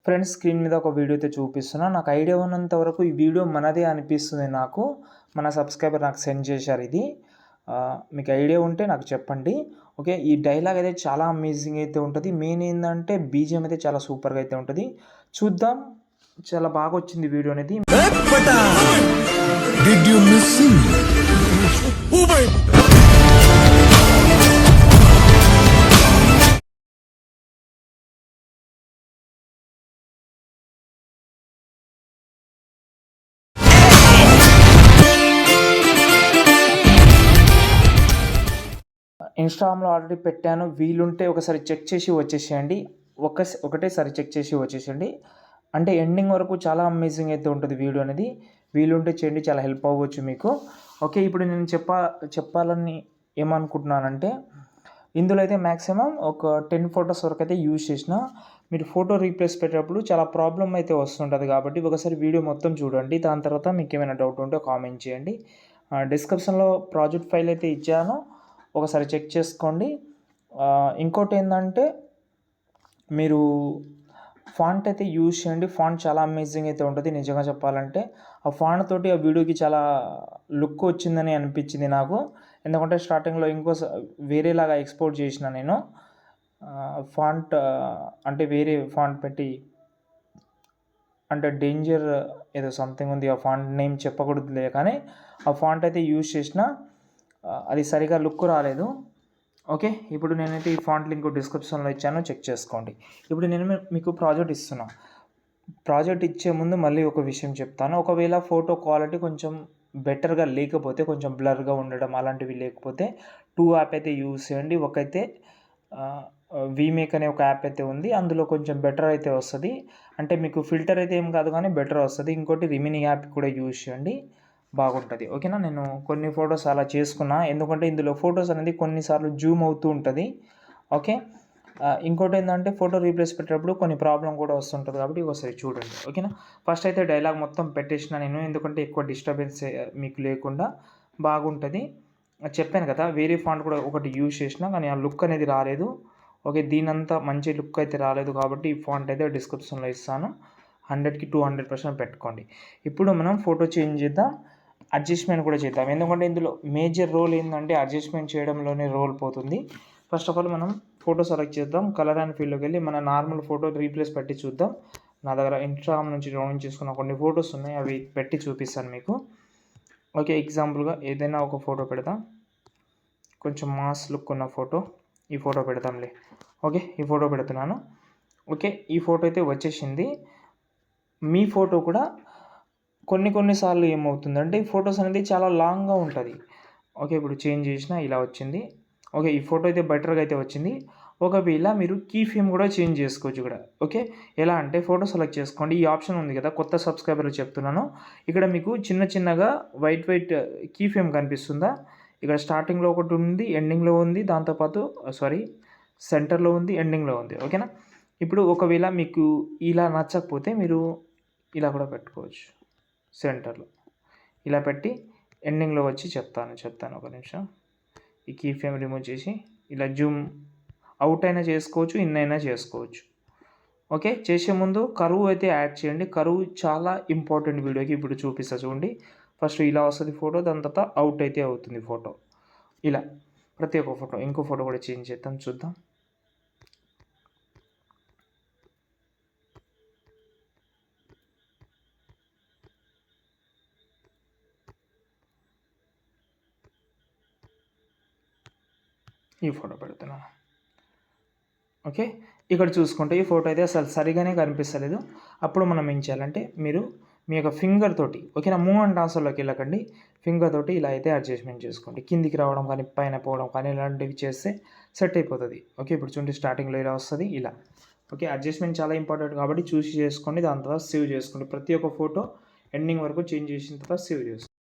Friends screen మీద ఒక video అయితే చూపిస్తున్నా. నాకు ఐడియా ఉన్నంత వరకు ఈ వీడియో మనదే అనిపిస్తుంది నాకు. మన సబ్స్క్రైబర్ నాకు సెండ్ చేశారు ఇది. మీకు ఐడియా ఉంటే నాకు చెప్పండి. ఓకే, ఈ డైలాగ్ అయితే చాలా అమేజింగ్ అయితే ఉంటుంది. మెయిన్ ఏంటంటే బీజిఎం అయితే చాలా సూపర్గా అయితే ఉంటుంది. చూద్దాం, చాలా బాగా వచ్చింది వీడియో అనేది. ఇన్స్టాగ్రామ్లో ఆల్రెడీ పెట్టాను, వీలుంటే ఒకసారి చెక్ చేసి వచ్చేసేయండి. ఒకటేసారి చెక్ చేసి వచ్చేసేయండి. అంటే ఎండింగ్ వరకు చాలా అమేజింగ్ అయితే ఉంటుంది వీడియో అనేది. వీలుంటే చేయండి, చాలా హెల్ప్ అవ్వచ్చు మీకు. ఓకే, ఇప్పుడు నేను చెప్పాలని ఏమనుకుంటున్నానంటే, ఇందులో అయితే మ్యాక్సిమం ఒక 10 ఫొటోస్ వరకు అయితే యూజ్ చేసిన. మీరు ఫోటో రీప్లేస్ పెట్టేటప్పుడు చాలా ప్రాబ్లం అయితే వస్తుంటుంది కాబట్టి ఒకసారి వీడియో మొత్తం చూడండి. దాని తర్వాత మీకు ఏమైనా డౌట్ ఉంటే కామెంట్ చేయండి. డిస్క్రిప్షన్లో ప్రాజెక్ట్ ఫైల్ అయితే ఇచ్చాను, ఒకసారి చెక్ చేసుకోండి. ఇంకోటి ఏంటంటే, మీరు ఫాంట్ అయితే యూజ్ చేయండి. ఫాంట్ చాలా అమేజింగ్ అయితే ఉంటుంది నిజంగా చెప్పాలంటే. ఆ ఫాంట్ తోటి ఆ వీడియోకి చాలా లుక్ వచ్చిందని అనిపించింది నాకు. ఎందుకంటే స్టార్టింగ్లో వేరేలాగా ఎక్స్పోర్ట్ చేసిన నేను ఫాంట్, అంటే వేరే ఫాంట్ పెట్టి, అంటే డేంజర్ ఏదో సంథింగ్ ఉంది, ఆ ఫాంట్ నేమ్ చెప్పకూడదులే, కానీ ఆ ఫాంట్ అయితే యూజ్ చేసిన, అది సరిగా లుక్ రాలేదు. ఓకే, ఇప్పుడు నేనైతే ఈ ఫాంట్ లింక్ డిస్క్రిప్షన్లో ఇచ్చాను, చెక్ చేసుకోండి. ఇప్పుడు నేను మీకు ప్రాజెక్ట్ ఇస్తున్నా. ప్రాజెక్ట్ ఇచ్చే ముందు మళ్ళీ ఒక విషయం చెప్తాను. ఒకవేళ ఫోటో క్వాలిటీ కొంచెం బెటర్గా లేకపోతే, కొంచెం బ్లర్గా ఉండడం అలాంటివి లేకపోతే 2 యాప్ అయితే యూజ్ చేయండి. ఒకైతే వీమేక్ అనే ఒక యాప్ అయితే ఉంది, అందులో కొంచెం బెటర్ అయితే వస్తుంది. అంటే మీకు ఫిల్టర్ అయితే ఏం కాదు కానీ బెటర్ వస్తుంది. ఇంకోటి రిమినీ యాప్ కూడా యూజ్ చేయండి, బాగుంటుంది. ఓకేనా, నేను కొన్ని ఫొటోస్ అలా చేసుకున్నా, ఎందుకంటే ఇందులో ఫొటోస్ అనేది కొన్నిసార్లు జూమ్ అవుతూ ఉంటుంది. ఓకే, ఇంకోటి ఏంటంటే ఫోటో రీప్లేస్ పెట్టేటప్పుడు కొన్ని ప్రాబ్లం కూడా వస్తుంటుంది కాబట్టి ఒకసారి చూడండి. ఓకేనా, ఫస్ట్ అయితే డైలాగ్ మొత్తం పెట్టేసిన నేను, ఎందుకంటే ఎక్కువ డిస్టర్బెన్స్ మీకు లేకుండా బాగుంటుంది. చెప్పాను కదా, వేరే ఫాంట్ కూడా ఒకటి యూజ్ చేసిన, కానీ ఆ లుక్ అనేది రాలేదు. ఓకే, దీనంతా మంచి లుక్ అయితే రాలేదు కాబట్టి ఈ ఫాంట్ అయితే డిస్క్రిప్షన్లో ఇస్తాను. 100కి 200% పెట్టుకోండి. ఇప్పుడు మనం ఫోటో చేంజ్ చేద్దాం, అడ్జస్ట్మెంట్ కూడా చేద్దాం. ఎందుకంటే ఇందులో మేజర్ రోల్ ఏంటంటే అడ్జస్ట్మెంట్ చేయడంలోనే రోల్ పోతుంది. ఫస్ట్ ఆఫ్ ఆల్ మనం ఫోటో సెలెక్ట్ చేద్దాం. కలర్ అండ్ ఫీల్డ్లోకి వెళ్ళి మన నార్మల్ ఫోటో రీప్లేస్ పెట్టి చూద్దాం. నా దగ్గర ఇన్స్టాగ్రామ్ నుంచి డౌన్లోడ్ చేసుకున్న కొన్ని ఫొటోస్ ఉన్నాయి, అవి పెట్టి చూపిస్తాను మీకు. ఓకే, ఎగ్జాంపుల్గా ఏదైనా ఒక ఫోటో పెడదాం, కొంచెం మాస్ లుక్ ఉన్న ఫోటో. ఈ ఫోటో పెడతాంలే. ఓకే, ఈ ఫోటో పెడుతున్నాను. ఓకే, ఈ ఫోటో అయితే వచ్చేసింది. మీ ఫోటో కూడా కొన్నిసార్లు ఏమవుతుందంటే ఈ ఫొటోస్ అనేది చాలా లాంగ్గా ఉంటుంది. ఓకే, ఇప్పుడు చేంజ్ చేసిన ఇలా వచ్చింది. ఓకే, ఈ ఫోటో అయితే బెటర్గా అయితే వచ్చింది. ఒకవేళ మీరు కీ ఫ్రేమ్ కూడా చేంజ్ చేసుకోవచ్చు ఇక్కడ. ఓకే, ఎలా అంటే ఫోటో సెలెక్ట్ చేసుకోండి, ఈ ఆప్షన్ ఉంది కదా, కొత్త సబ్స్క్రైబర్లు చెప్తున్నాను. ఇక్కడ మీకు చిన్నగా వైట్ కీ ఫ్రేమ్ కనిపిస్తుందా? ఇక్కడ స్టార్టింగ్లో ఒకటి ఉంది, ఎండింగ్లో ఉంది, దాంతోపాటు సెంటర్లో ఉంది, ఎండింగ్లో ఉంది. ఓకేనా, ఇప్పుడు ఒకవేళ మీకు ఇలా నచ్చకపోతే మీరు ఇలా కూడా పెట్టుకోవచ్చు. సెంటర్లో ఇలా పెట్టి ఎండింగ్లో వచ్చి చెప్తాను ఒక నిమిషం. ఈ కీ ఫ్రేమ్ రిమూవ్ చేసి ఇలా జూమ్ అవుట్ అయినా చేసుకోవచ్చు, ఇన్ అయినా చేసుకోవచ్చు. ఓకే, చేసే ముందు కరువు అయితే యాడ్ చేయండి. కరువు చాలా ఇంపార్టెంట్ వీడియోకి. ఇప్పుడు చూపిస్తా చూడండి. ఫస్ట్ ఇలా వస్తుంది ఫోటో, దాని తర్వాత అవుట్ అయితే అవుతుంది ఫోటో. ఇలా ప్రతి ఒక్క ఫోటో. ఇంకో ఫోటో కూడా చేంజ్ చేద్దాం, చూద్దాం. ఈ ఫోటో పెడుతున్నాను. ఓకే, ఇక్కడ చూసుకుంటే ఈ ఫోటో అయితే అసలు సరిగానే కనిపిస్తలేదు. అప్పుడు మనం ఏం చేయాలంటే, మీరు మీ యొక్క ఫింగర్ తోటి, ఓకేనా, మూవ్ అండ్ ట్రాన్స్ఫర్లోకి వెళ్ళకండి, ఫింగర్ తోటి ఇలా అయితే అడ్జస్ట్మెంట్ చేసుకోండి. కిందికి రావడం కానీ పైన పోవడం కానీ ఇలాంటివి చేస్తే సెట్ అయిపోతుంది. ఓకే, ఇప్పుడు చూడండి స్టార్టింగ్లో ఇలా వస్తుంది ఇలా. ఓకే, అడ్జస్ట్మెంట్ చాలా ఇంపార్టెంట్ కాబట్టి చూసి చేసుకోండి. దాని తర్వాత సేవ్ చేసుకోండి. ప్రతి ఒక్క ఫోటో ఎండింగ్ వరకు చేంజ్ చేసిన తర్వాత సేవ్ చేసుకోండి.